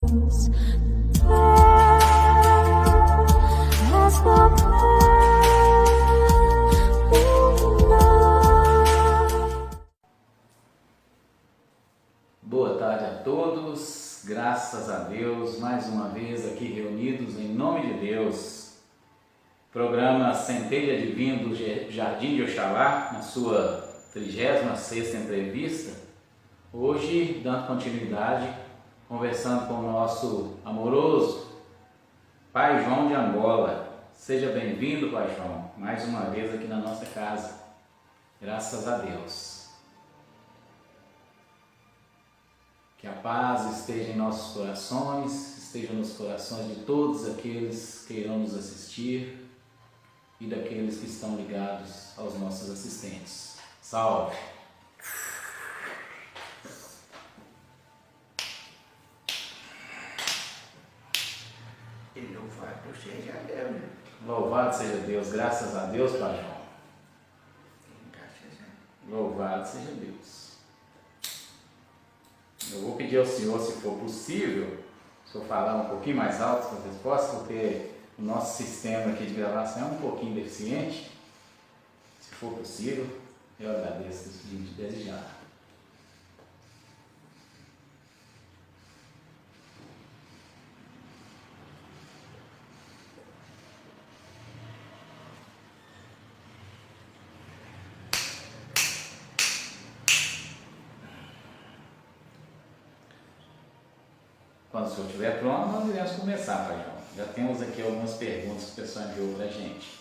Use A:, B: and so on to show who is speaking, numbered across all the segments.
A: Boa tarde a todos, graças a Deus, mais uma vez aqui reunidos em nome de Deus. Programa Centelha Divina do Jardim de Oxalá, na sua 36ª entrevista. Hoje, dando continuidade, conversando com o nosso amoroso Pai João de Angola. Seja bem-vindo, Pai João, mais uma vez aqui na nossa casa. Graças a Deus. Que a paz esteja em nossos corações, esteja nos corações de todos aqueles que irão nos assistir e daqueles que estão ligados aos nossos assistentes. Salve!
B: E louvado seja Deus.
A: Louvado seja Deus, graças a Deus, Pai João.
B: Graças a Deus.
A: Louvado seja Deus. Eu vou pedir ao senhor, se for possível, o senhor falar um pouquinho mais alto com a resposta, porque o nosso sistema aqui de gravação é um pouquinho deficiente. Se for possível, eu agradeço desde já. Quando o senhor estiver pronto, nós iremos começar, Pai João. Já temos aqui algumas perguntas que o pessoal enviou para a gente.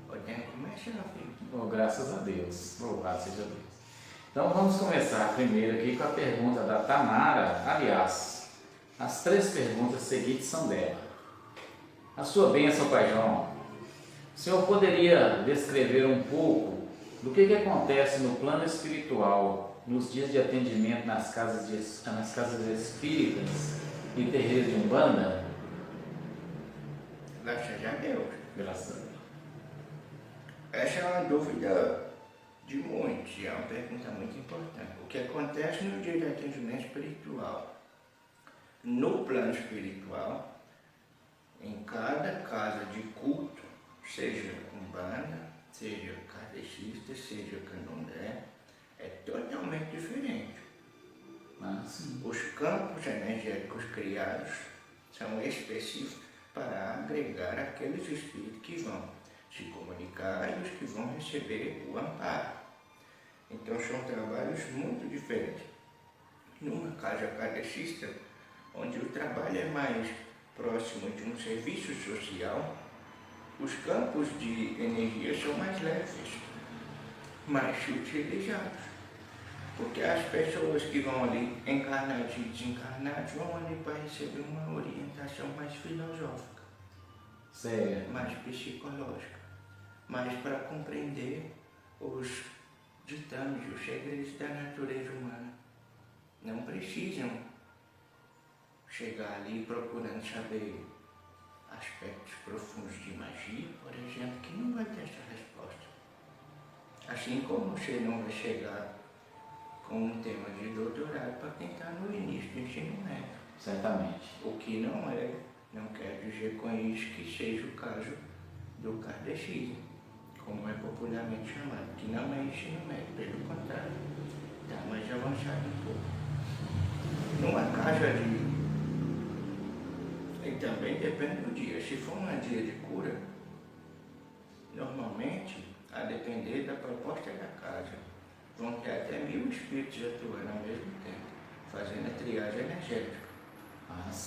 B: Podemos começar, filho.
A: Oh, graças a Deus. Louvado seja Deus. Então vamos começar primeiro aqui com a pergunta da Tamara. Aliás, as 3 perguntas seguintes são dela. A sua bênção, Pai João. O senhor poderia descrever um pouco do que acontece no plano espiritual nos dias de atendimento nas casas espíritas e terreiros de Umbanda?
B: Graças a Deus.
A: Graças a Deus.
B: Essa é uma dúvida de muitos e é uma pergunta muito importante. O que acontece no dia de atendimento espiritual? No plano espiritual, em cada casa de culto, seja Umbanda, seja kardecista, seja candomblé, é totalmente diferente. Os campos energéticos criados são específicos para agregar aqueles espíritos que vão se comunicar e os que vão receber o amparo. Então são trabalhos muito diferentes. Numa casa kardecista, onde o trabalho é mais próximo de um serviço social, os campos de energia são mais leves, mais utilizados, porque as pessoas que vão ali, encarnados e desencarnados, vão ali para receber uma orientação mais filosófica,
A: Certo.
B: mais psicológica, mais para compreender os ditames, os segredos da natureza humana. Não precisam chegar ali procurando saber aspectos profundos de magia, por exemplo, que não vai ter essa resposta. Assim como você não vai chegar com um tema de doutorado para tentar no início do ensino médio.
A: Certamente.
B: O que não quer dizer com isso que seja o caso do kardecismo, como é popularmente chamado, que não é ensino médio, pelo contrário, está mais avançado um pouco. Numa casa de... E também depende do dia. Se for um dia de cura, normalmente, a depender da proposta da casa, vão ter até 1000 espíritos atuando ao mesmo tempo, fazendo a triagem energética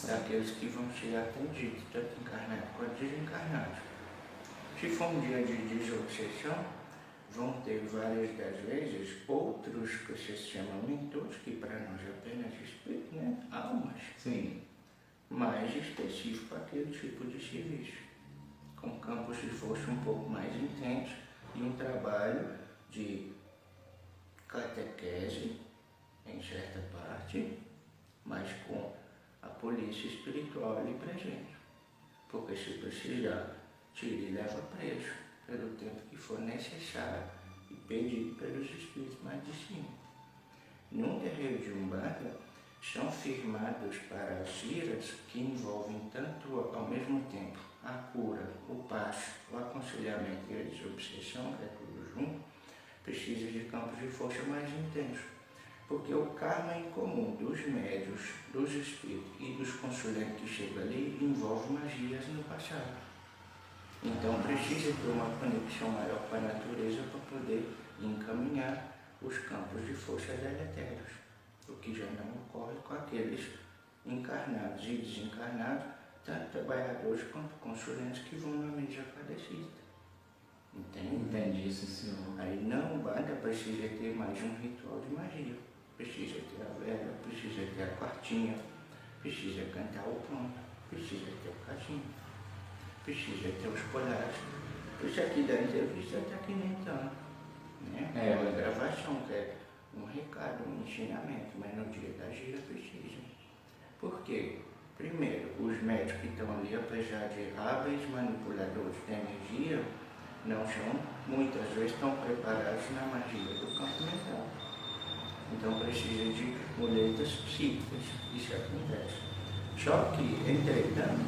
B: daqueles que vão ser atendidos, tanto encarnados quanto desencarnados. Se for um dia de desobsessão, vão ter várias das vezes outros que se chamam mentores, que para nós é apenas espíritos, né? Almas.
A: Sim.
B: Mais específico para aquele tipo de serviço, com campos de força um pouco mais intensos e um trabalho de catequese, em certa parte, mas com a polícia espiritual ali presente. porque se precisar, tira e leva preso pelo tempo que for necessário e pedido pelos espíritos mais de cima. Num terreiro de Umbanda, são firmados para as giras que envolvem tanto ao mesmo tempo a cura, o passo, o aconselhamento e a desobsessão, que é tudo junto, precisa de campos de força mais intensos. Porque o karma em comum dos médios, dos espíritos e dos consulentes que chegam ali envolve magias no passado. Então precisa ter uma conexão maior com a natureza para poder encaminhar os campos de força deletérios, o que já não ocorre com aqueles encarnados e desencarnados, tanto trabalhadores quanto consulentes que vão na mesa padecida. Entende?
A: Entendi, sim, senhor.
B: Aí na Umbanda precisa ter mais um ritual de magia. Precisa ter a vela, precisa ter a quartinha, precisa cantar o ponto, precisa ter o cajinho, precisa ter os colares. Por isso aqui da entrevista está aqui nem tanto, né? É uma gravação, que é um recado, um ensinamento, mas no dia da gira precisa. Por quê? Primeiro, os médicos que estão ali, apesar de hábeis manipuladores de energia, não são, muitas vezes, tão preparados na magia do campo mental. Então precisa de muletas psíquicas, isso acontece. Só que, entretanto,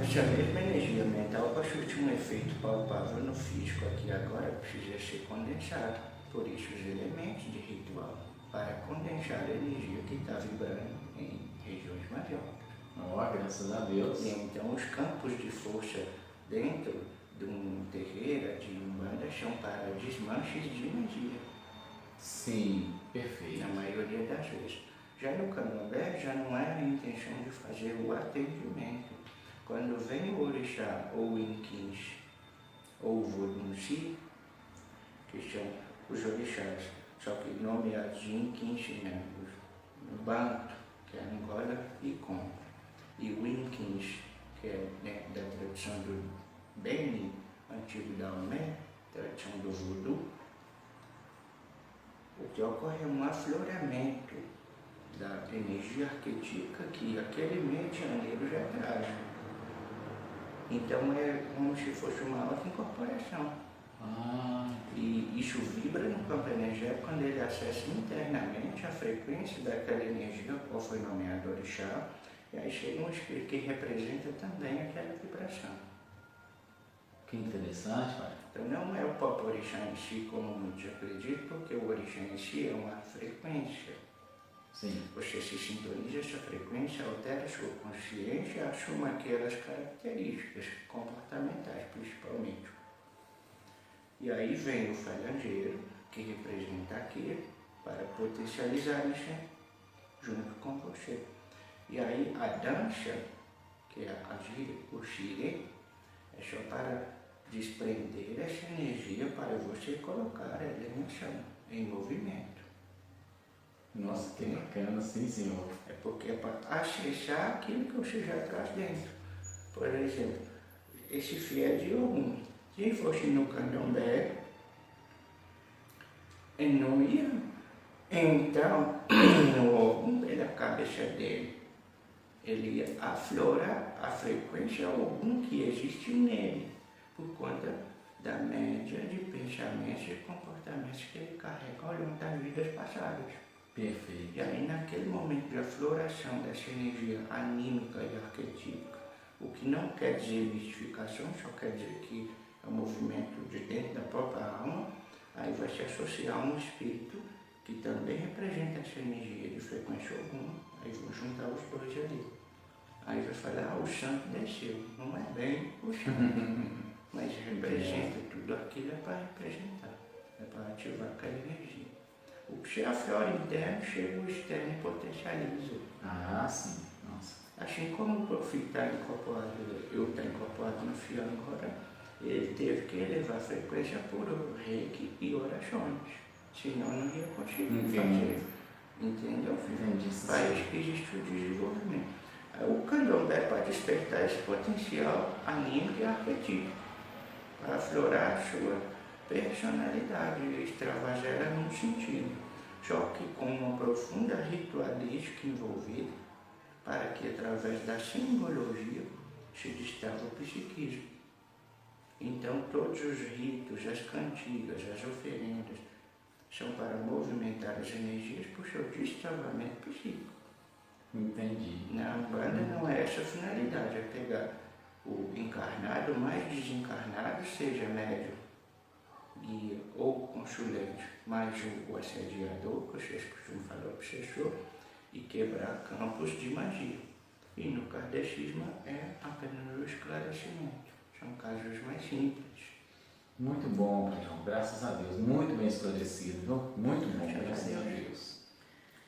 B: essa mesma energia mental, para surtir um efeito palpável no físico aqui agora, precisa ser condensada. Por isso os elementos de ritual, para condensar a energia que está vibrando em regiões mais altas.
A: Graças a Deus.
B: E então os campos de força dentro de um terreiro, de Umbanda, são para desmanches de energia.
A: Sim, perfeito.
B: Na maioria das vezes. Já no Candomblé, já não é a intenção de fazer o atendimento. Quando vem o orixá, ou o inquins, ou o vodunci, que são os orixás, só que nomeados de inquins, né? O Banto, que é Angola e Congo. E o inquins, que é, né, da tradição do Beni, antigo da Omé, tradição do Voodoo. O que ocorre é um afloramento da energia arquetípica que aquele medianeiro já traz. Então é como se fosse uma auto-incorporação. E isso vibra no campo energético quando ele acessa internamente a frequência daquela energia, qual foi nomeado orixá, e aí chega um espírito que representa também aquela vibração.
A: Que interessante, pai.
B: Então não é o próprio orixá em si, como muitos acreditam, porque o orixá em si é uma frequência.
A: Sim.
B: Você se sintoniza essa frequência, altera a sua consciência, assume aquelas características comportamentais, principalmente. E aí vem o falangeiro, que representa aquilo, para potencializar isso junto com você. E aí a dança, que é a gira, o xirê, é só para desprender essa energia para você colocar ela em ação, em movimento.
A: Nossa, que bacana, sim, senhor.
B: É porque é para acessar aquilo que você já traz dentro. Por exemplo, esse fiel de Ogum, se fosse no Candomblé, ele não ia. Então, no Ogum, pela cabeça dele, ele ia aflorar a frequência Ogum que existe nele, por conta da média de pensamentos e comportamentos que ele carrega ao longo das vidas passadas.
A: Perfeito.
B: E aí, naquele momento de afloração dessa energia anímica e arquetípica, o que não quer dizer mistificação, só quer dizer que é um movimento de dentro da própria alma, aí vai se associar a um espírito que também representa essa energia de frequência alguma, aí vão juntar os dois ali. Aí vai falar, o santo desceu, não é bem o santo, mas representa tudo aquilo, é para representar, é para ativar aquela energia. O que se aflora interno, chega o externo e potencializa.
A: Sim. Nossa.
B: Assim como o profeta está incorporado, eu estou incorporado no fio agora, ele teve que elevar a frequência por reiki e orações. Senão não ia conseguir fazer. Entendeu? Para isso que existe o desenvolvimento. O Candomblé é para despertar esse potencial anímico e arquetípico, para aflorar a sua personalidade e extravasar ela num sentido, só que com uma profunda ritualística envolvida, para que através da simbologia se destrava o psiquismo. Então todos os ritos, as cantigas, as oferendas são para movimentar as energias para o seu destravamento psíquico.
A: Entendi.
B: Na Umbanda não é essa a finalidade, é pegar o encarnado, o mais desencarnado, seja médium, guia ou consulente, mais o assediador, que vocês costumam falar obsessor, e quebrar campos de magia. E no kardecismo é apenas o esclarecimento. São casos mais simples.
A: Muito bom, Pai João, graças a Deus. Muito bem esclarecido, viu? Muito bom, graças a Deus.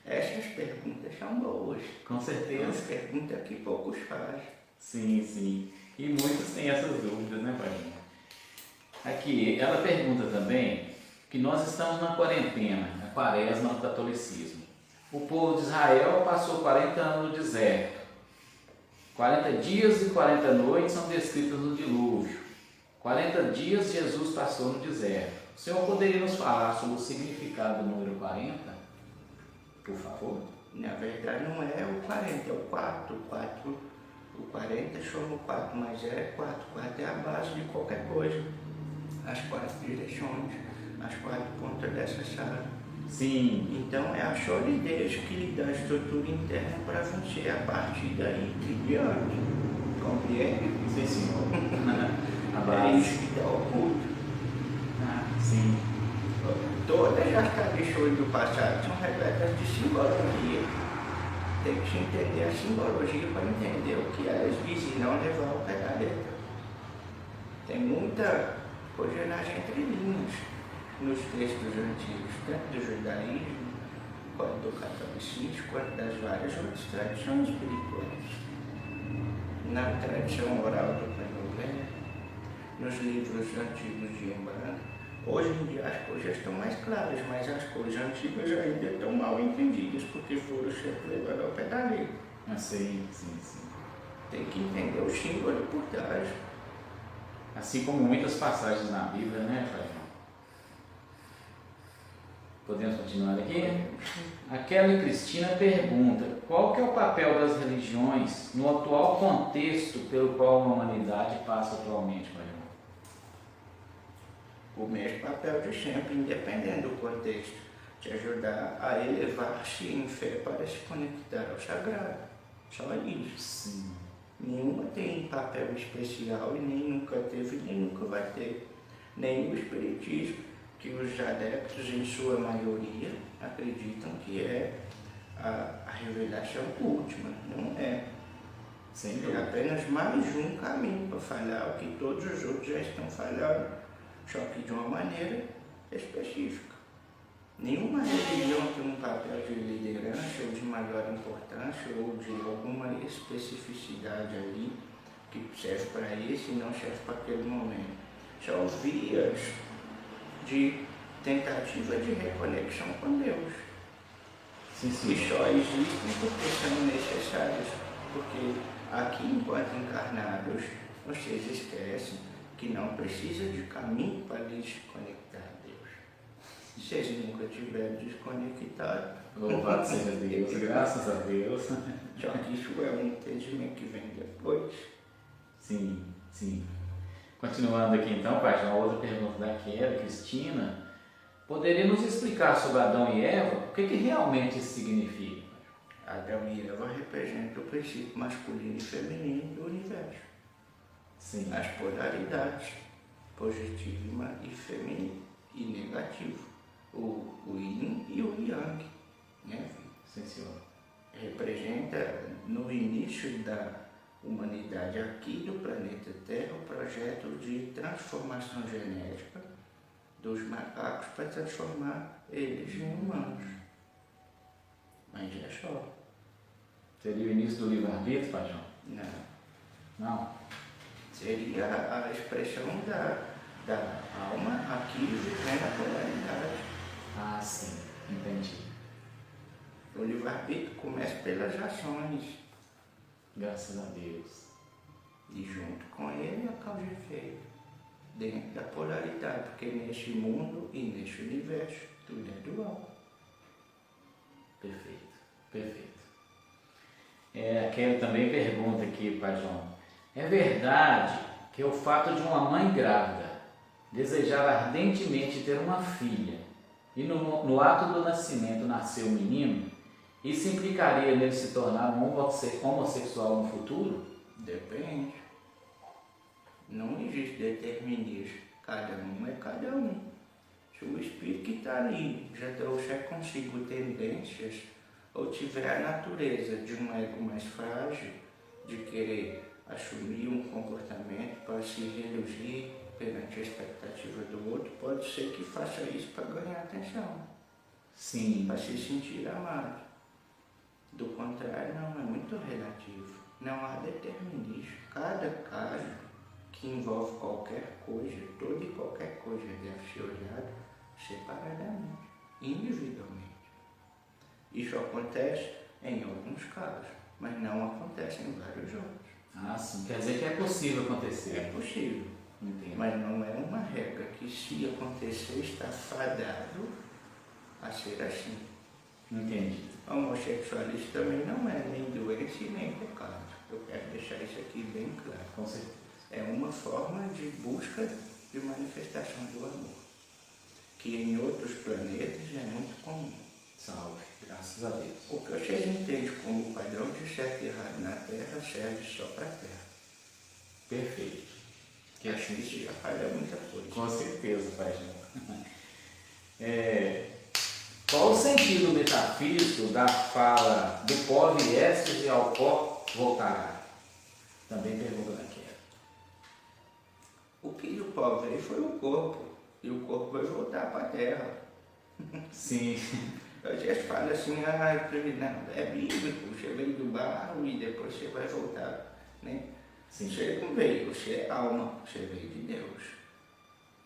B: Essas perguntas são boas.
A: Com certeza.
B: As perguntas que poucos fazem.
A: Sim, sim. E muitos têm essas dúvidas, né, Pai João? Aqui, ela pergunta também que nós estamos na quarentena, na quaresma do catolicismo. O povo de Israel passou 40 anos no deserto. 40 dias e 40 noites são descritos no dilúvio. 40 dias Jesus passou no deserto. O senhor poderia nos falar sobre o significado do número 40? Por favor?
B: Na verdade não é o 40, é o 4. O 40 soma o 4, mas é 4. 4 é a base de qualquer coisa. As 4 direções, as 4 pontas dessa sala.
A: Sim.
B: Então é a solidez que lhe dá a estrutura interna para vencer a partir daí e diante. Compreende?
A: Sim, senhor. A
B: É
A: base.
B: isso que dá o culto.
A: Sim.
B: Todas as tradições do passado são repletas de simbologia. Tem que se entender a simbologia para entender o que elas dizem e não levar ao pé da letra. Tem muita coisa nas entrelinhas, nos textos antigos, tanto do judaísmo, quanto do catolicismo, quanto das várias outras tradições espirituais. Na tradição oral do Candomblé, nos livros antigos de Umbanda, hoje em dia as coisas estão mais claras, mas as coisas antigas ainda estão mal entendidas, porque foram sempre levadas ao pé da lei.
A: Sim.
B: Tem que entender o símbolo por trás.
A: Assim como muitas passagens na Bíblia, né, Pai João? Podemos continuar aqui? A Kelly Cristina pergunta: qual que é o papel das religiões no atual contexto pelo qual a humanidade passa atualmente, Pai João?
B: O mesmo papel de sempre, independente do contexto, te ajudar a elevar-se em fé para se conectar ao sagrado. Só isso.
A: Sim.
B: Nenhuma tem papel especial e nem nunca teve nem nunca vai ter. Nem o Espiritismo, que os adeptos, em sua maioria, acreditam que é a revelação última. Não é.
A: Sem
B: É
A: dúvida.
B: apenas mais um caminho para falar o que todos os outros já estão falando, só que de uma maneira específica. Nenhuma religião tem um papel de liderança ou de maior importância ou de alguma especificidade ali que serve para esse e não serve para aquele momento. São vias de tentativa de reconexão com Deus.
A: Sim.
B: E só existem porque são necessárias. Porque aqui, enquanto encarnados, vocês esquecem que não precisa de caminho para lhes conectar a Deus. Se vocês nunca tiverem desconectado,
A: Louvado seja Deus, graças a Deus.
B: só que isso é um entendimento que vem depois.
A: Sim. Continuando aqui então, Pai João, outra pergunta da Kelly Cristina. Poderia nos explicar sobre Adão e Eva? O que realmente isso significa?
B: Adão e Eva representam o princípio masculino e feminino do universo.
A: Sim.
B: As polaridades, positivo e feminino e negativo. O yin e o yang, né?
A: Sim, senhor.
B: Representa no início da humanidade aqui do planeta Terra o projeto de transformação genética dos macacos para transformar eles em humanos. Mas é só.
A: Seria o início do livre-arbítrio, Pai João? Não?
B: Seria a expressão da alma aqui vivendo a polaridade.
A: Ah, sim. Entendi.
B: O livre-arbítrio começa pelas ações
A: Graças a Deus.
B: e junto com ele a causa e efeito. Dentro da polaridade, porque neste mundo e neste universo tudo é dual.
A: Perfeito. A Kelly também pergunta aqui, Pai João. É verdade que o fato de uma mãe grávida desejar ardentemente ter uma filha e no ato do nascimento nascer um menino, isso implicaria nele se tornar um homossexual no futuro?
B: Depende. Não existe determinismo. Cada um é cada um. Se o espírito que está ali já trouxer consigo tendências ou tiver a natureza de um ego mais frágil, de querer assumir um comportamento para se reluzir perante a expectativa do outro, pode ser que faça isso para ganhar atenção.
A: Sim.
B: Para se sentir amado. Do contrário, não, é muito relativo. Não há determinismo. Cada caso que envolve qualquer coisa, toda e qualquer coisa deve ser olhado separadamente, individualmente. Isso acontece em alguns casos, mas não acontece em vários outros.
A: Ah, sim. Quer dizer que é possível acontecer.
B: É possível.
A: Entendo.
B: Mas não é uma regra que, se acontecer, está fadado a ser assim.
A: Entendi.
B: A homossexualismo também não é nem doença e nem pecado. Eu quero deixar isso aqui bem claro.
A: Com certeza.
B: É uma forma de busca de manifestação do amor, que em outros planetas é muito comum.
A: Salve, graças a Deus.
B: O que vocês entendem como padrão de certo e errado na Terra serve só para a Terra.
A: Perfeito.
B: Que acho que isso já falha muita coisa.
A: Com certeza, Pai João. Qual o sentido metafísico da fala do pó viestes e ao pó voltará? Também pergunta daqui.
B: O que o pó veio foi o corpo, e o corpo vai voltar para a Terra.
A: Sim.
B: Vocês falam assim, não, é bíblico, você veio do barro e depois você vai voltar, né?
A: Sim.
B: Você não veio, você é alma, você veio de Deus.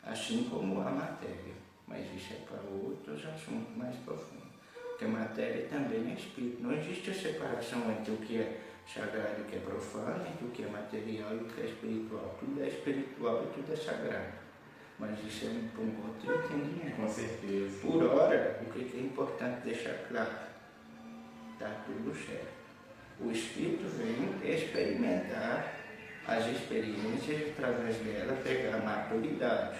B: Assim como a matéria. Mas isso é para outros assuntos mais profundos. Porque a matéria também é espírito. Não existe a separação entre o que é sagrado e o que é profano, entre o que é material e o que é espiritual. Tudo é espiritual e tudo é sagrado. Mas isso é para um outro entendimento.
A: Com certeza.
B: Por hora, o que é importante deixar claro? Está tudo certo. O espírito vem experimentar as experiências e, através dela, pegar maturidade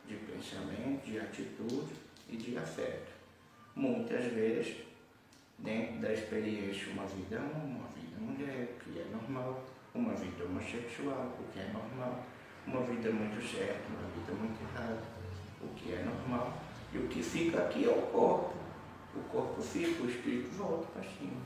B: de pensamento, de atitude e de afeto. Muitas vezes, dentro da experiência, uma vida mulher, o que é normal, uma vida homossexual, o que é normal, uma vida muito certa, uma vida muito errada, o que é normal. E o que fica aqui é o corpo. O corpo fica, o espírito volta para cima.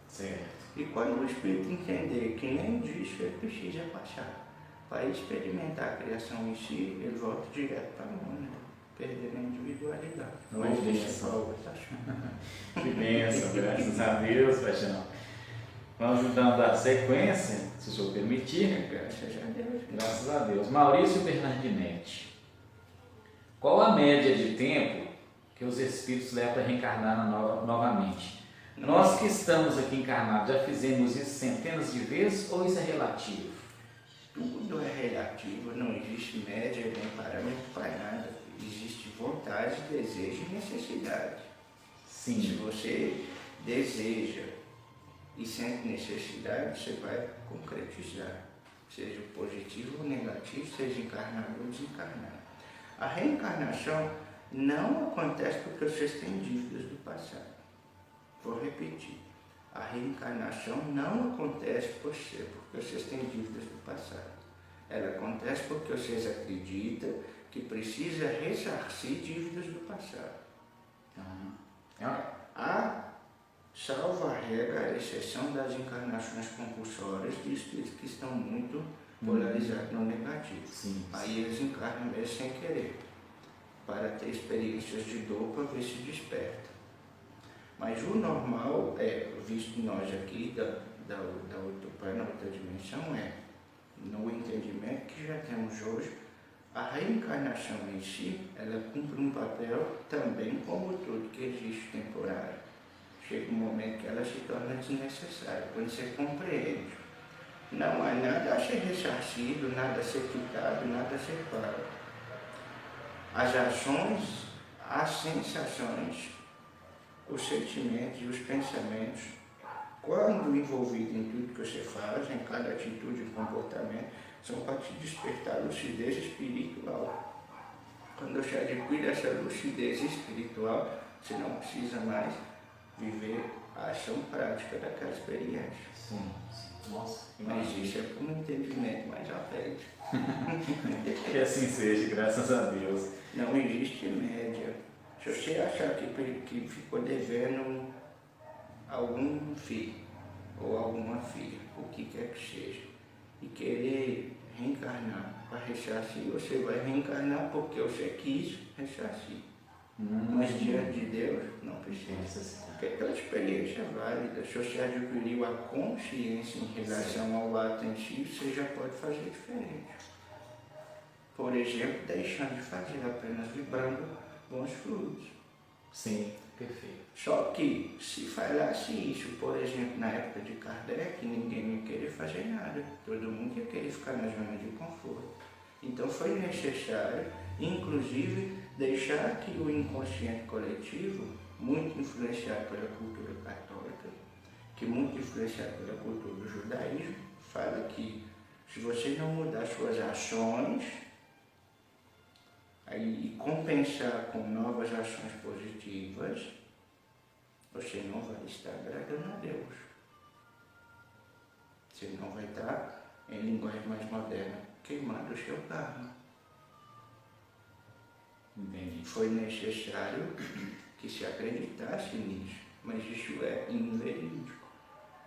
A: Certo.
B: E quando o espírito entender que nem disso ele precisa passar para experimentar a criação em si, ele volta direto para o mundo, perdendo a individualidade. Mas isso é para outra assunto.
A: Que bênção, graças a Deus, Paixão. Vamos dando a sequência, se o senhor permitir.
B: Graças a Deus.
A: Graças a Deus. Maurício Bernardinetti. Qual a média de tempo que os espíritos levam para reencarnar novamente? Nós que estamos aqui encarnados, já fizemos isso centenas de vezes ou isso é relativo?
B: Tudo é relativo, não existe média nem parâmetro para nada. Existe vontade, desejo e necessidade.
A: Sim.
B: Se você deseja e sente necessidade, você vai concretizar. Seja positivo ou negativo, seja encarnado ou desencarnado. A reencarnação não acontece porque vocês têm dívidas do passado. Vou repetir. A reencarnação não acontece porque vocês têm dívidas do passado. Ela acontece porque vocês acreditam que precisa ressarcir dívidas do passado. Há, salvo a regra, a exceção das encarnações compulsórias de espíritos que estão muito polarizados no negativo.
A: Sim.
B: Aí eles encarnam mesmo sem querer, para ter experiências de dor para ver se desperta. Mas o normal, visto nós aqui da outra plana, outra dimensão, no entendimento que já temos hoje, a reencarnação em si, ela cumpre um papel também como tudo que existe temporário. Chega um momento que ela se torna desnecessária, quando você compreende. Não há nada a ser ressarcido, nada a ser quitado, nada a ser pago. As ações, as sensações, os sentimentos e os pensamentos quando envolvido em tudo que você faz, em cada atitude e comportamento, são para te despertar lucidez espiritual. Quando você adquire essa lucidez espiritual, você não precisa mais viver a ação prática daquela experiência.
A: Sim. Nossa,
B: Mas isso é por um entendimento mais à frente.
A: Que assim seja, graças a Deus.
B: Não existe média. Se você achar que ficou devendo algum filho ou alguma filha, o que quer que seja, e querer reencarnar para ressarcir, você vai reencarnar porque você quis ressarcir. Mas diante de Deus, não precisa. Porque aquela experiência é válida. Se você adquiriu a consciência em relação ao ato em si, você já pode fazer diferente. Por exemplo, deixando de fazer, apenas vibrando bons fluidos.
A: Sim, perfeito.
B: Só que, se falasse isso, por exemplo, na época de Kardec, ninguém ia querer fazer nada. Todo mundo ia querer ficar na zona de conforto. Então foi necessário, inclusive, deixar que o inconsciente coletivo, muito influenciado pela cultura católica, que muito influenciado pela cultura do judaísmo, fala que se você não mudar suas ações e compensar com novas ações positivas, você não vai estar agradando a Deus. Você não vai estar, em linguagem mais moderna, queimando o seu karma.
A: Entendi.
B: Foi necessário que se acreditasse nisso, mas isso é inverídico.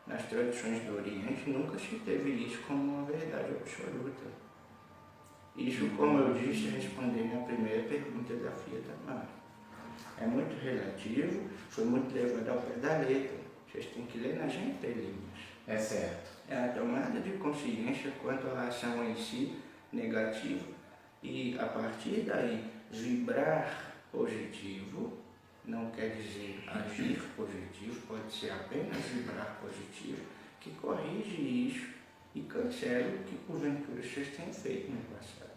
B: Nas tradições do Oriente nunca se teve isso como uma verdade absoluta. Isso, como eu disse, respondendo à primeira pergunta da Fia Tamar. É muito relativo, foi muito levado ao pé da letra. Vocês têm que ler nas entrelinhas.
A: É certo.
B: É a tomada de consciência quanto à ação em si negativa e, a partir daí, vibrar positivo, não quer dizer agir positivo, pode ser apenas vibrar positivo, que corrige isso e cancela o que porventura vocês têm feito no passado.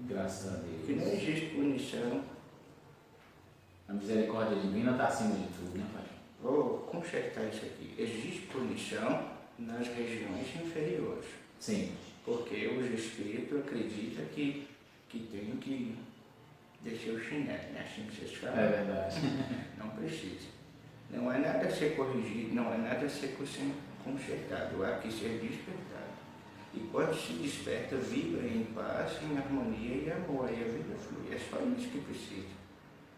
A: Graças a Deus.
B: Que não existe punição.
A: A misericórdia divina está acima de tudo, né, Pai?
B: Vou consertar isso aqui. Existe punição nas regiões inferiores.
A: Sim.
B: Porque os espíritos acreditam que tem que descer o chinelo, né? Assim que vocês falam.
A: É verdade.
B: Não precisa. Não há nada a ser corrigido, não há nada a ser consertado, há que ser despertado. E quando se desperta, vibra em paz, em harmonia e amor, aí a vida flui. É só isso que precisa.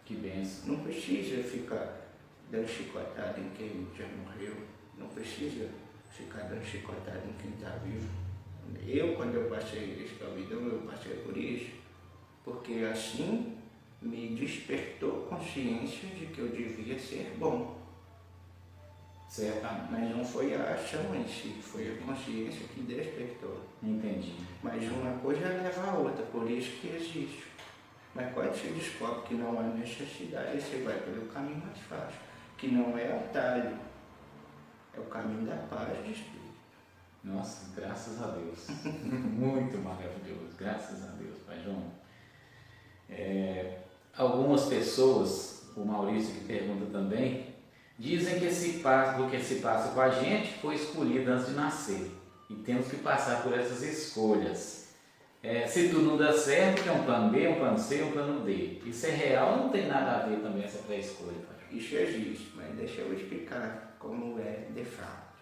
A: Que bênção.
B: Não precisa ficar dando chicotada em quem já morreu, não precisa ficar dando chicotada em quem está vivo. Eu, quando eu passei escravidão, eu passei por isso, porque assim me despertou consciência de que eu devia ser bom.
A: Certamente.
B: Mas não foi a ação em si, foi a consciência que despertou.
A: Entendi.
B: Mas uma coisa leva a outra, por isso que existe. Mas quando se descobre que não há necessidade, você vai pelo caminho mais fácil, que não é atalho, é o caminho da paz de espírito.
A: Nossa, graças a Deus. Muito maravilhoso. Graças a Deus, Pai João. Algumas pessoas, o Maurício que pergunta também, dizem que o que se passa com a gente foi escolhido antes de nascer. E temos que passar por essas escolhas. Se tudo não dá certo, tem um plano B, um plano C, um plano D. Isso é real, não tem nada a ver também essa pré-escolha, Pai João?
B: Isso existe, mas deixa eu explicar como é de fato.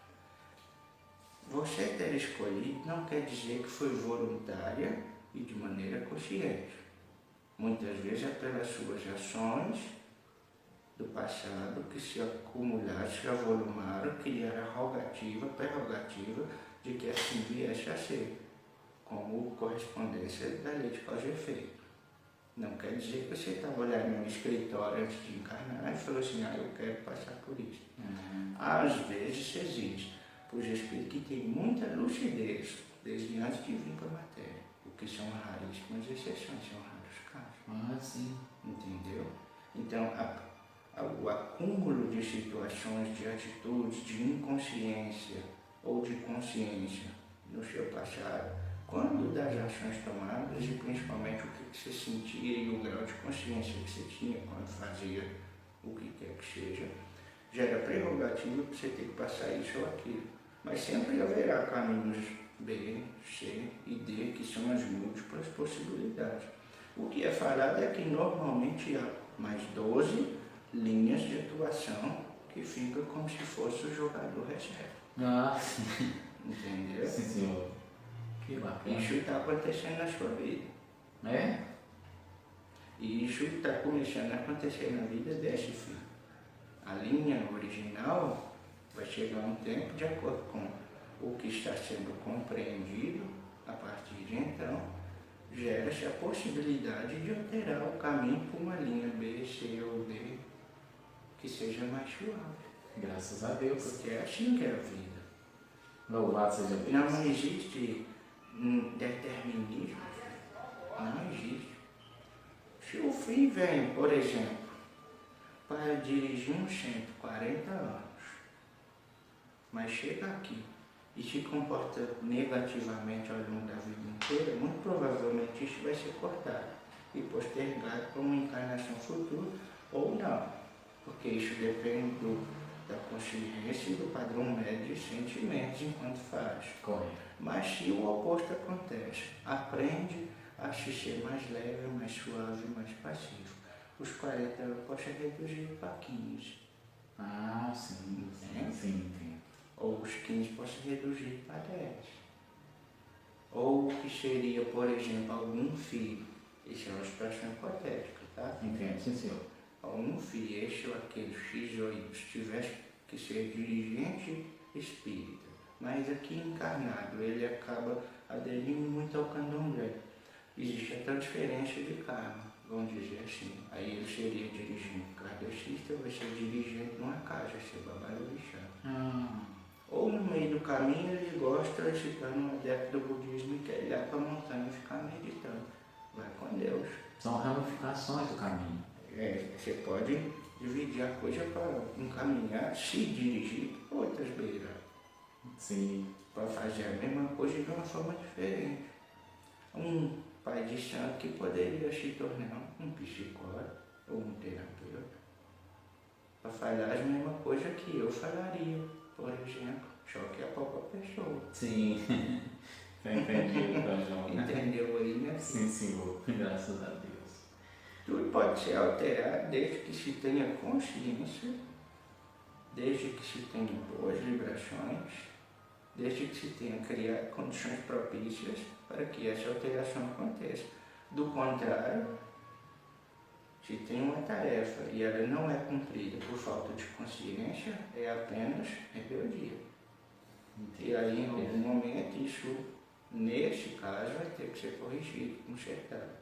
B: Você ter escolhido não quer dizer que foi voluntária e de maneira consciente. Muitas vezes é pelas suas ações do passado que se acumularam, se avolumaram, criaram a prerrogativa de que assim viesse a ser, como correspondência da lei de causa e efeito. Não quer dizer que você estava olhando no escritório antes de encarnar e falou assim, eu quero passar por isso. Às vezes existe, pois o espírito que tem muita lucidez desde antes de vir para a matéria, o que são raríssimas exceções, são raros casos.
A: Sim.
B: Entendeu? Então, o acúmulo de situações, de atitudes, de inconsciência ou de consciência no seu passado, quando das ações tomadas e principalmente o que você sentia e o grau de consciência que você tinha quando fazia o que quer que seja, gera prerrogativa para você ter que passar isso ou aquilo. Mas sempre haverá caminhos B, C e D, que são as múltiplas possibilidades. O que é falado é que normalmente há mais 12 linhas de atuação que fica como se fosse o jogador reserva.
A: Ah, sim.
B: Entendeu?
A: Sim, senhor. Que bacana.
B: Isso está acontecendo na sua vida.
A: É?
B: E isso está começando a acontecer na vida desse filho. A linha original vai chegar um tempo de acordo com o que está sendo compreendido. A partir de então, gera-se a possibilidade de alterar o caminho para uma linha B, C ou D que seja mais suave.
A: Graças a Deus.
B: Porque é assim que é a vida.
A: Louvado seja Deus.
B: Não existe determinismo. Não existe. Se o fim vem, por exemplo, para dirigir uns 140 anos, mas chega aqui e se comporta negativamente ao longo da vida inteira, muito provavelmente isso vai ser cortado e postergado para uma encarnação futura ou não, porque isso depende da consciência e do padrão médio de sentimentos enquanto faz.
A: Correto.
B: Mas se o oposto acontece, aprende a se ser mais leve, mais suave, mais pacífico. Os 40 eu posso reduzir para 15.
A: Ah, sim, sim.
B: Ou os 15 posso reduzir para 10. Ou o que seria, por exemplo, algum filho. Isso é uma situação hipotética, tá?
A: Entendo, sim, senhor.
B: Algum filho, este ou aquele X ou Y, tivesse que ser dirigente espírita, mas aqui encarnado ele acaba aderindo muito ao candomblé. Existe até diferença de karma, vamos dizer assim. Aí ele seria dirigente kardecista, vai ser dirigente numa casa, ser babalorixá. Ou no meio do caminho ele gosta de se tornar um adepto do budismo e quer ir lá para a montanha e ficar meditando. Vai com Deus.
A: São ramificações do caminho.
B: Você pode dividir a coisa para encaminhar, se dirigir para outras beiras.
A: Sim.
B: Para fazer a mesma coisa de uma forma diferente. Um pai de santo que poderia se tornar um psicólogo ou um terapeuta para falar as mesmas coisas que eu falaria, por exemplo, só que a própria pessoa.
A: Sim. Entendi, João.
B: Entendeu aí, né?
A: Sim, senhor. Graças a Deus.
B: Tudo pode ser alterado desde que se tenha consciência, desde que se tenha boas vibrações, desde que se tenha criado condições propícias para que essa alteração aconteça. Do contrário, se tem uma tarefa e ela não é cumprida por falta de consciência, é apenas rebeldia. E aí, em algum momento, isso, nesse caso, vai ter que ser corrigido, consertado.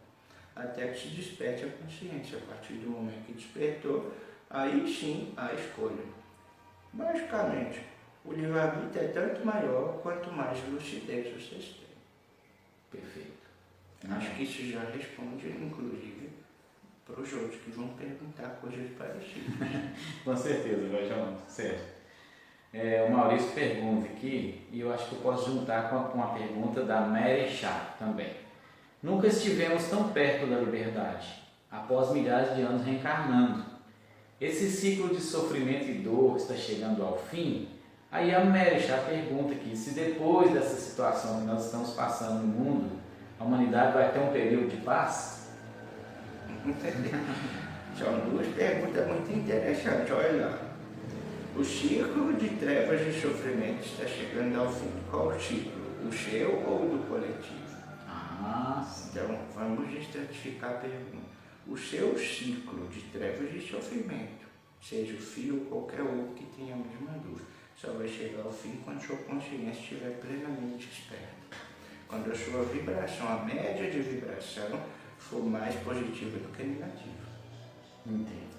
B: Até que se desperte a consciência. A partir do momento que despertou, aí sim há escolha. Basicamente, o livre-arbítrio é tanto maior quanto mais lucidez vocês têm.
A: Perfeito.
B: Acho que isso já responde, inclusive, para os outros que vão perguntar coisas parecidas.
A: Com certeza, João. Certo. O Maurício pergunta aqui, e eu acho que eu posso juntar com a pergunta da Mary Chá também. Nunca estivemos tão perto da liberdade, após milhares de anos reencarnando. Esse ciclo de sofrimento e dor está chegando ao fim. Aí a Mary Chá pergunta aqui, se depois dessa situação que nós estamos passando no mundo, a humanidade vai ter um período de paz?
B: São duas perguntas muito interessantes, olha lá. O ciclo de trevas e sofrimento está chegando ao fim. Qual o ciclo? O seu ou o do coletivo? Então, vamos estratificar a pergunta. O seu ciclo de trevas e sofrimento, seja o fio ou qualquer outro que tenha a mesma dor, só vai chegar ao fim quando sua consciência estiver plenamente desperta. Quando a sua vibração, a média de vibração, for mais positiva do que negativa.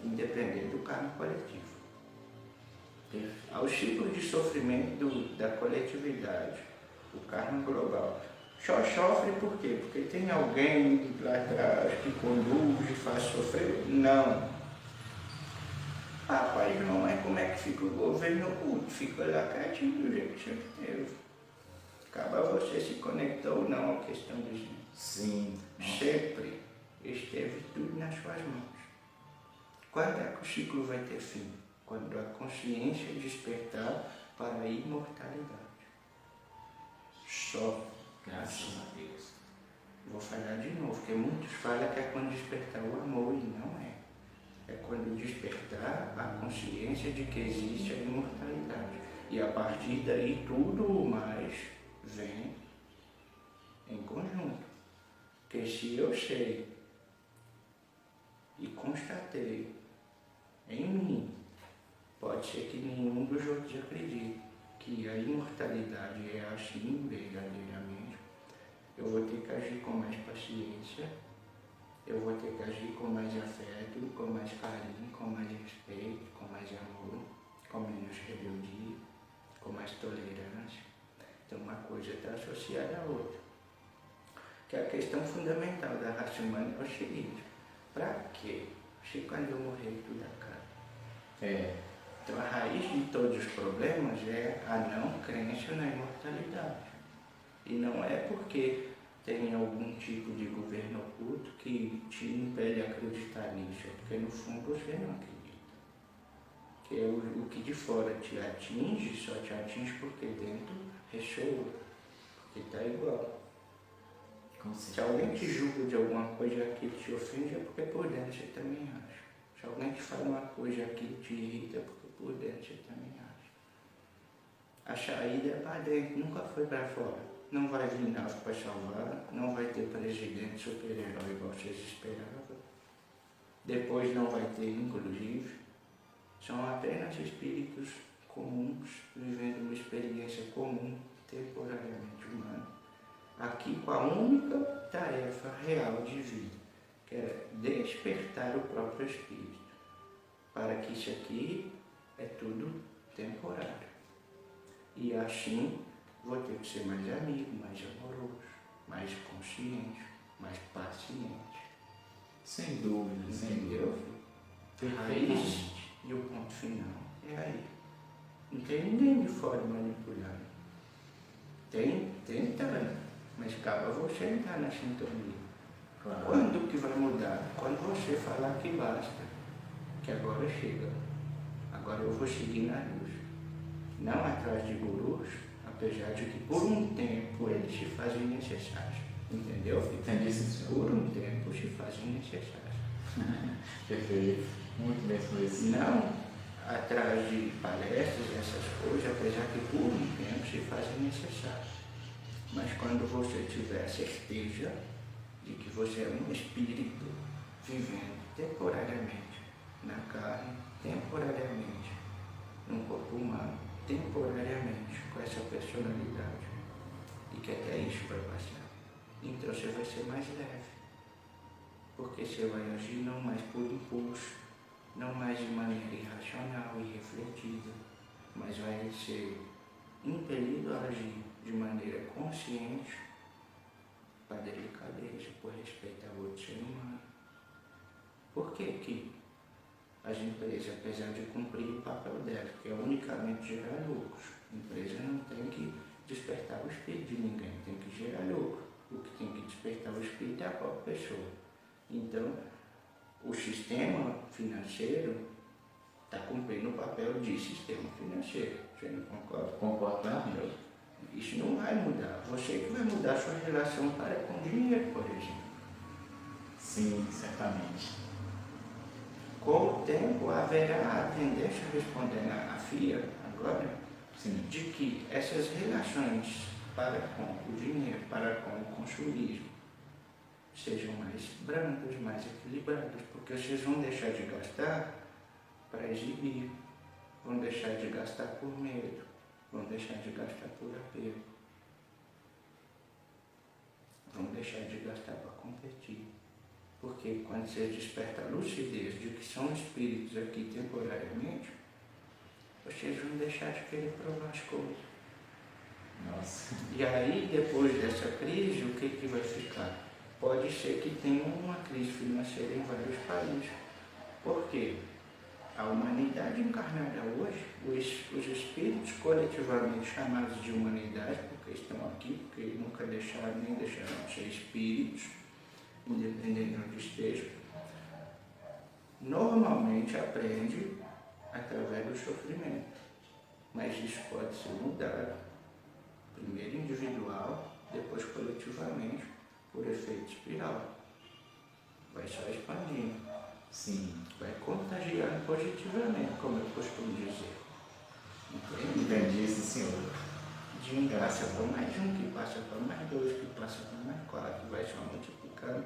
B: Independente do karma coletivo. Ao ciclo de sofrimento da coletividade, o karma global, só sofre por quê? Porque tem alguém lá atrás que conduz e faz sofrer? Não. Rapaz, não é como é que fica o governo oculto, fica lá quietinho do jeito que sempre teve. Acaba você se conectar ou não à questão do gente.
A: Sim.
B: Sempre esteve tudo nas suas mãos. Quando é que o ciclo vai ter fim? quando a consciência despertar para a imortalidade. Só.
A: Graças a Deus.
B: Vou falar de novo, porque muitos falam que é quando despertar o amor, e não é. É quando despertar a consciência de que existe a imortalidade. E a partir daí tudo mais vem em conjunto. Porque se eu sei e constatei em mim, pode ser que nenhum dos outros acredite que a imortalidade é assim verdadeiramente, eu vou ter que agir com mais paciência, eu vou ter que agir com mais afeto, com mais carinho, com mais respeito, com mais amor, com menos rebeldia, com mais tolerância. Então uma coisa está associada à outra. Que a questão fundamental da raça humana é o seguinte: para quê? Se quando eu morrer tudo acaba. Então a raiz de todos os problemas é a não crença na imortalidade. E não é porque tem algum tipo de governo oculto que te impede a acreditar nisso, é porque no fundo você não acredita. Que é o que de fora te atinge, só te atinge porque dentro ressoa, porque está igual. Se alguém te julga de alguma coisa que te ofende, é porque por dentro você também acha. Se alguém te fala uma coisa que te irrita, é porque por dentro você também acha. A saída é para dentro, nunca foi para fora. Não vai vir nada para salvar, não vai ter presidente super-herói igual vocês esperavam. Depois não vai ter, inclusive. São apenas espíritos comuns, vivendo uma experiência comum, temporariamente humana. Aqui com a única tarefa real de vida, que é despertar o próprio espírito, para que isso aqui é tudo temporário. E assim vou ter que ser mais amigo, mais amoroso, mais consciente, mais paciente.
A: Sem dúvida,
B: entendeu? A raiz e o ponto final é aí. Não tem ninguém de fora manipulando. Tem tentando, mas cabe você entrar na sintonia.
A: Claro.
B: Quando que vai mudar? Quando você falar que basta, que agora chega. Agora eu vou seguir na luz. Não atrás de gurus, apesar de que por um tempo eles se fazem necessários. Entendeu?
A: Entendi, sim, senhor.
B: Por um tempo se fazem necessários.
A: Perfeito. Muito bem esclarecido.
B: Não atrás de palestras, essas coisas, apesar que por um tempo se fazem necessários. Mas quando você tiver a certeza de que você é um espírito vivendo temporariamente na carne, temporariamente no corpo humano, temporariamente com essa personalidade, e que até isso vai passar, então você vai ser mais leve, porque você vai agir não mais por impulso, não mais de maneira irracional e refletida, mas vai ser impelido a agir de maneira consciente, para delicadeza, por respeito ao outro ser humano. Por que as empresas, apesar de cumprir o papel delas, que é unicamente gerar lucros, a empresa não tem que despertar o espírito de ninguém, tem que gerar lucro. O que tem que despertar o espírito é a própria pessoa. Então, o sistema financeiro está cumprindo o papel de sistema financeiro. Você não concorda?
A: Concordo plenamente.
B: Isso não vai mudar. Você que vai mudar a sua relação para com o dinheiro, por exemplo.
A: Sim, certamente.
B: Com o tempo haverá a tendência, respondendo a FIA agora,
A: Sim.
B: de que essas relações para com o dinheiro, para com o consumismo, sejam mais brandas, mais equilibradas, porque vocês vão deixar de gastar para exibir, vão deixar de gastar por medo, vão deixar de gastar por apego, vão deixar de gastar para competir. Porque quando você desperta a lucidez de que são espíritos aqui temporariamente, vocês vão deixar de querer provar as coisas.
A: Nossa.
B: E aí, depois dessa crise, o que vai ficar? Pode ser que tenha uma crise financeira em vários países. Por quê? A humanidade encarnada hoje, os espíritos coletivamente chamados de humanidade, porque estão aqui, porque nunca deixaram nem deixaram de ser espíritos, independente de onde esteja, normalmente aprende através do sofrimento. Mas isso pode ser mudado, primeiro individual, depois coletivamente, por efeito espiral. Vai só expandindo.
A: Sim.
B: Vai contagiando positivamente, como eu costumo dizer.
A: Entendi, sim, senhor.
B: De um passa para mais um, que passa para mais dois, que passa para mais quatro, vai só multiplicando.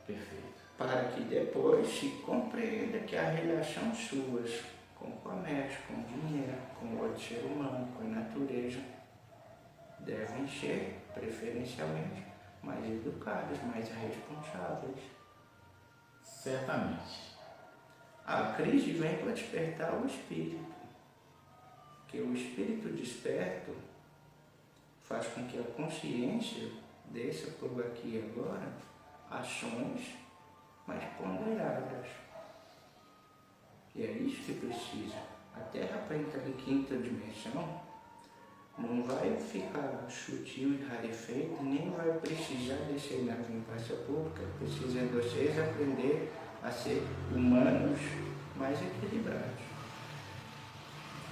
A: Perfeito.
B: Para que depois se compreenda que a relação suas com o comércio, com o dinheiro, com o outro ser humano, com a natureza, devem ser, preferencialmente, mais educadas, mais responsáveis.
A: Certamente.
B: A crise vem para despertar o espírito, que o espírito desperto faz com que a consciência desça por aqui e agora ações mais ponderadas. E é isso que precisa. A Terra, para entrar em quinta dimensão, não vai ficar sutil e rarefeita, nem vai precisar descer na praça pública. Precisa de vocês aprender a ser humanos mais equilibrados.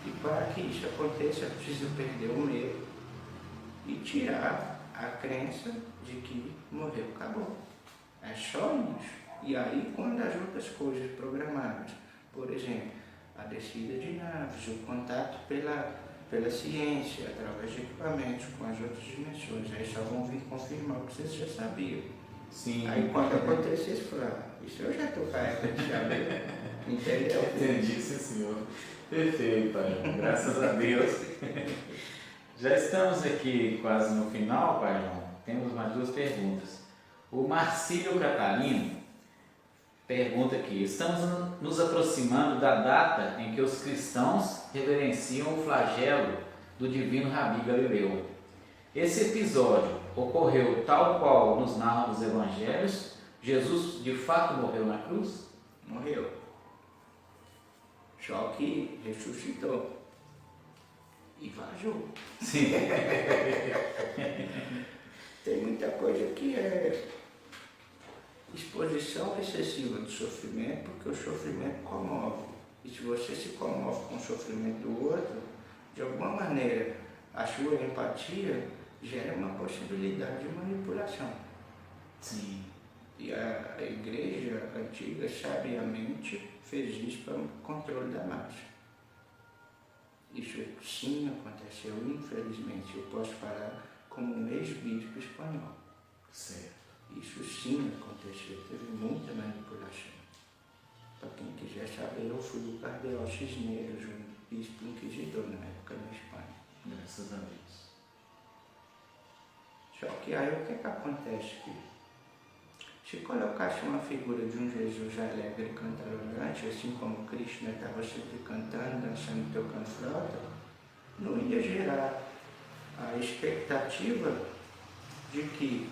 B: E para que isso aconteça, precisa perder o medo e tirar a crença de que morreu, acabou. É só isso. E aí, quando as outras coisas programadas, por exemplo, a descida de naves, o contato pela ciência, através de equipamentos com as outras dimensões, aí só vão vir confirmar o que vocês já sabiam.
A: Sim.
B: Aí quando acontecer isso, isso eu já estou careca de saber. Entendeu?
A: Entendi, sim, senhor. Perfeito, Pai. Graças a Deus. Já estamos aqui quase no final, Pai João. Temos mais duas perguntas. O Marcílio Catarino pergunta aqui: estamos nos aproximando da data em que os cristãos reverenciam o flagelo do divino Rabi Galileu. Esse episódio ocorreu tal qual nos narram os evangelhos? Jesus de fato morreu na cruz?
B: Morreu. Só que ressuscitou. E vazou.
A: Sim.
B: Tem muita coisa que é exposição excessiva do sofrimento, porque o sofrimento comove. E se você se comove com o sofrimento do outro, de alguma maneira a sua empatia gera uma possibilidade de manipulação.
A: Sim.
B: E a igreja antiga sabiamente fez isso para o controle da massa. Isso sim aconteceu, infelizmente, eu posso falar como um ex-bispo espanhol.
A: Certo.
B: Isso sim aconteceu, teve muita manipulação. Para quem quiser saber, eu fui o cardeal Cisneros, um bispo inquisidor na época na Espanha.
A: Graças a Deus.
B: Só que aí o que acontece aqui? Se colocasse uma figura de um Jesus alegre e cantarolante, assim como Krishna estava sempre cantando, dançando e tocando flauta, não ia gerar a expectativa de que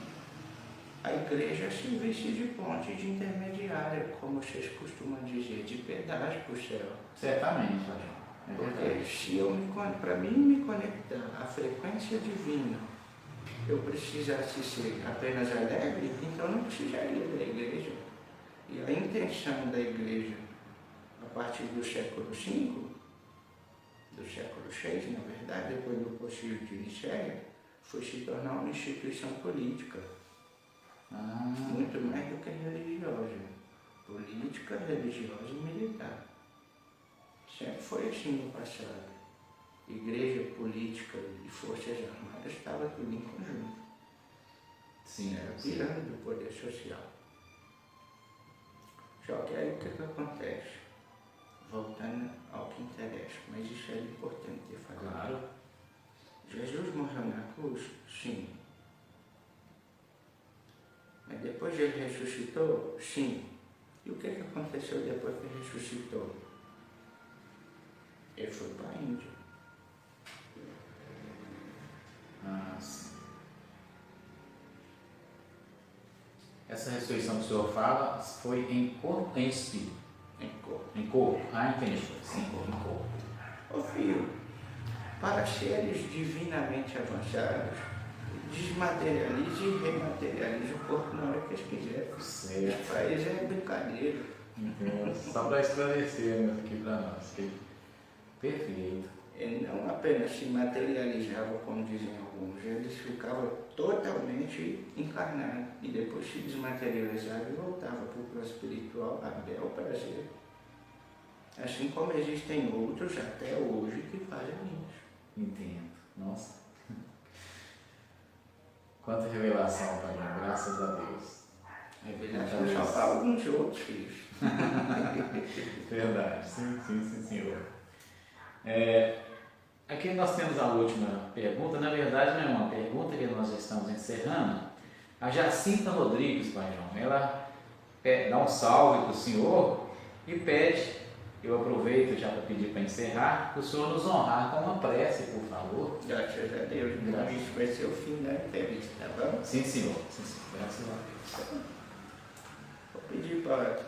B: a igreja servisse de ponte de intermediária, como vocês costumam dizer, de pedágio para o céu.
A: Certamente, Pai João.
B: Porque se eu para mim me conectar à frequência divina, eu precisasse ser apenas alegre, então não precisaria da igreja. E a intenção da igreja, a partir do século V, do século VI, na verdade, depois do Concílio de Nicéia, foi se tornar uma instituição política. Muito mais do que religiosa. Política, religiosa e militar. Sempre foi assim no passado. Igreja, política e forças armadas estava tudo em conjunto.
A: Sim.
B: Era a pirâmide do poder social. Só que aí o que acontece? Voltando ao que interessa, mas isso é importante ter falado.
A: Claro.
B: Jesus morreu na cruz? Sim. Mas depois ele ressuscitou? Sim. E o que aconteceu depois que ele ressuscitou? Ele foi para a Índia.
A: Sim. Essa ressurreição que o senhor fala foi em corpo ou em espírito?
B: Em corpo.
A: Em corpo? Entendi. Sim, em corpo.
B: Ô filho, para seres divinamente avançados, desmaterialize e rematerialize o corpo na hora que eles quiserem.
A: Certo.
B: Para eles é brincadeira.
A: Entendeu? Só para esclarecer mesmo aqui para nós. Perfeito.
B: Ele não apenas se materializava, como dizem alguns, eles ficavam totalmente encarnados e depois se desmaterializava e voltava para o plano espiritual a bel prazer. Assim como existem outros até hoje que fazem isso.
A: Entendo. Nossa. Quanta revelação, Pai, graças a Deus.
B: Revelação só para alguns outros filhos.
A: Verdade, sim, senhor. Aqui nós temos a última pergunta, na verdade não é uma pergunta que nós já estamos encerrando. A Jacinta Rodrigues, Pai João, ela dá um salve para o senhor e pede, eu aproveito já para pedir para encerrar, para o senhor nos honrar com uma prece, por favor.
B: Graças a Deus, isso vai ser o fim da entrevista, tá bom?
A: Sim, senhor, graças a Deus.
B: Vou pedir para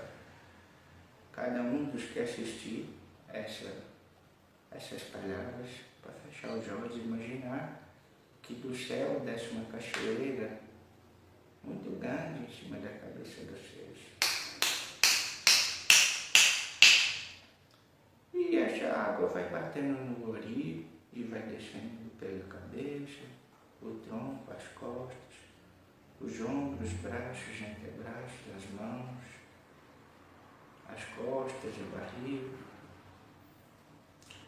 B: cada um dos que assistir essas palavras, para fechar os olhos e imaginar que do céu desce uma cachoeira muito grande em cima da cabeça de vocês. E essa água vai batendo no ori e vai descendo pela cabeça, o tronco, as costas, os ombros, os braços, os antebraços, as mãos, as costas, a barriga,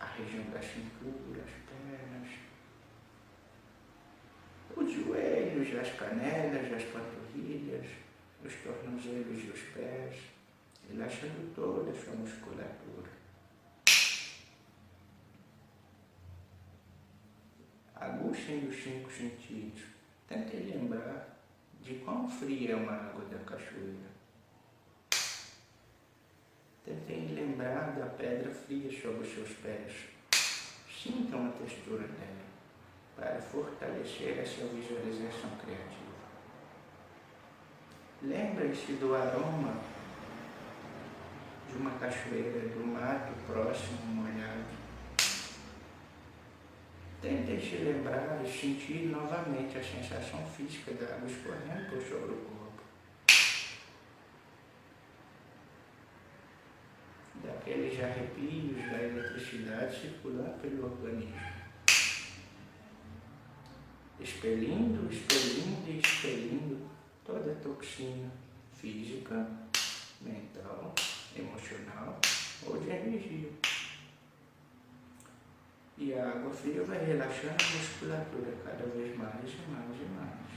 B: a região da cintura, as pernas, os joelhos, as canelas, as panturrilhas, os tornozelos e os pés, relaxando toda a sua musculatura. Aguçem os 5 sentidos. Tentem lembrar de quão fria é uma água da cachoeira. Tentem lembrar da pedra fria sobre os seus pés. Sintam a textura dela para fortalecer essa visualização criativa. Lembrem-se do aroma de uma cachoeira, do mato próximo, molhado. Tentem se lembrar e sentir novamente a sensação física da água escorrendo por sobre o corpo. Daqueles arrepios da eletricidade circulando pelo organismo. Expelindo e expelindo toda a toxina física, mental, emocional ou de energia. E a água fria vai relaxando a musculatura cada vez mais e mais e mais.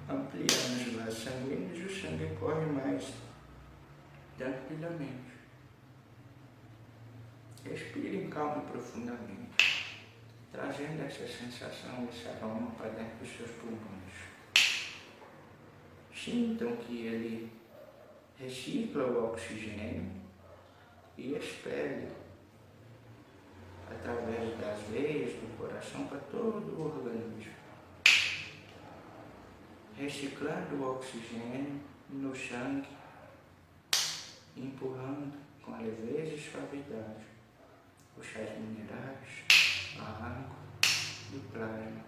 B: Ampliando os vasos sanguíneos, o sangue corre mais tranquilamente. Respirem calma e profundamente, trazendo essa sensação, esse aroma para dentro dos seus pulmões. Sintam que ele recicla o oxigênio e expele através das veias do coração para todo o organismo, reciclando o oxigênio no sangue, empurrando com leveza e suavidade os sais minerais, a água e o plasma,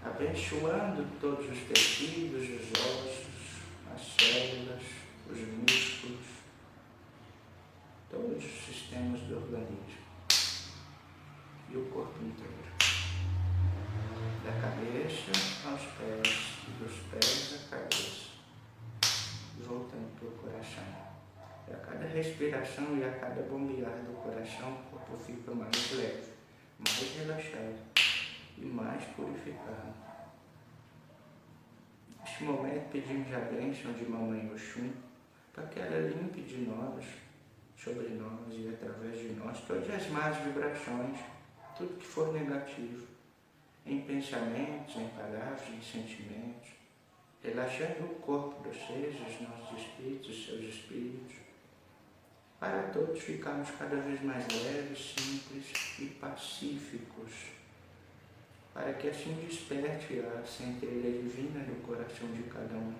B: abençoando todos os tecidos, os ossos, as células, os músculos, todos os sistemas do organismo e o corpo inteiro, da cabeça aos pés e dos pés à cabeça, voltando para o coração. E a cada respiração e a cada bombear do coração, o corpo fica mais leve, mais relaxado e mais purificado. Neste momento pedimos a bênção de Mamãe Oxum para que ela limpe de nós, sobre nós e através de nós todas as más vibrações, tudo que for negativo, em pensamentos, em palavras, em sentimentos, relaxando o corpo dos seres, os nossos espíritos, os seus espíritos, para todos ficarmos cada vez mais leves, simples e pacíficos, para que assim desperte a centelha divina do coração de cada um,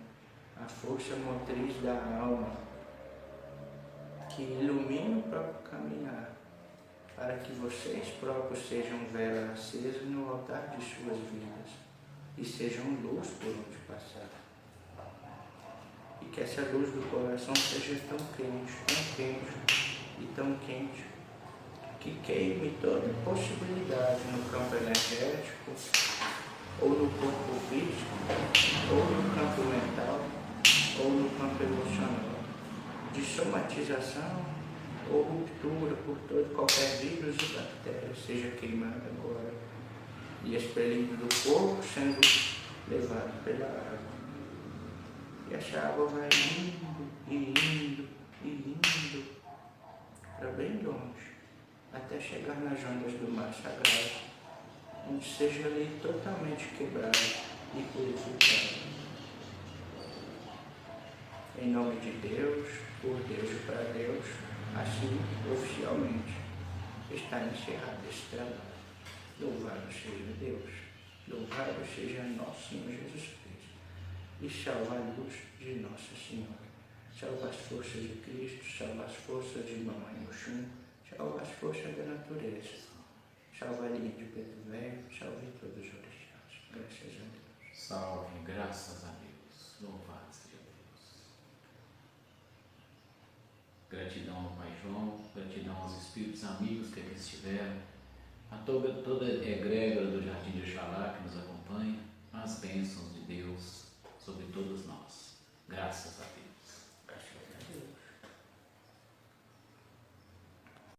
B: a força motriz da alma, que ilumina o próprio caminhar, para que vocês próprios sejam vela acesa no altar de suas vidas, e sejam luz por onde passar. E que essa luz do coração seja tão quente e tão quente, que queime toda possibilidade no campo energético, ou no corpo físico, ou no campo mental, ou no campo emocional, de somatização ou ruptura por todo qualquer vírus e bactéria, seja queimado agora e expelido do corpo, sendo levado pela água. E essa água vai indo e indo e indo para bem longe, até chegar nas ondas do mar sagrado, onde seja ali totalmente quebrado e purificado. Em nome de Deus, por Deus e para Deus, assim, oficialmente, está encerrado esse trabalho. Louvado seja Deus, louvado seja nosso Senhor Jesus Cristo, e salva a luz de Nossa Senhora, salva as forças de Cristo, salva as forças de Mamãe Oxum, salva as forças da natureza, salva a linha de Pedro Velho, salve todos os orixás. Graças a Deus.
A: Salve, graças a Deus. Louvado seja Deus. Gratidão ao Pai João, gratidão aos espíritos amigos que aqui estiveram, a toda a egrégora do Jardim de Oxalá que nos acompanha, as bênçãos de Deus sobre todos nós. Graças a Deus.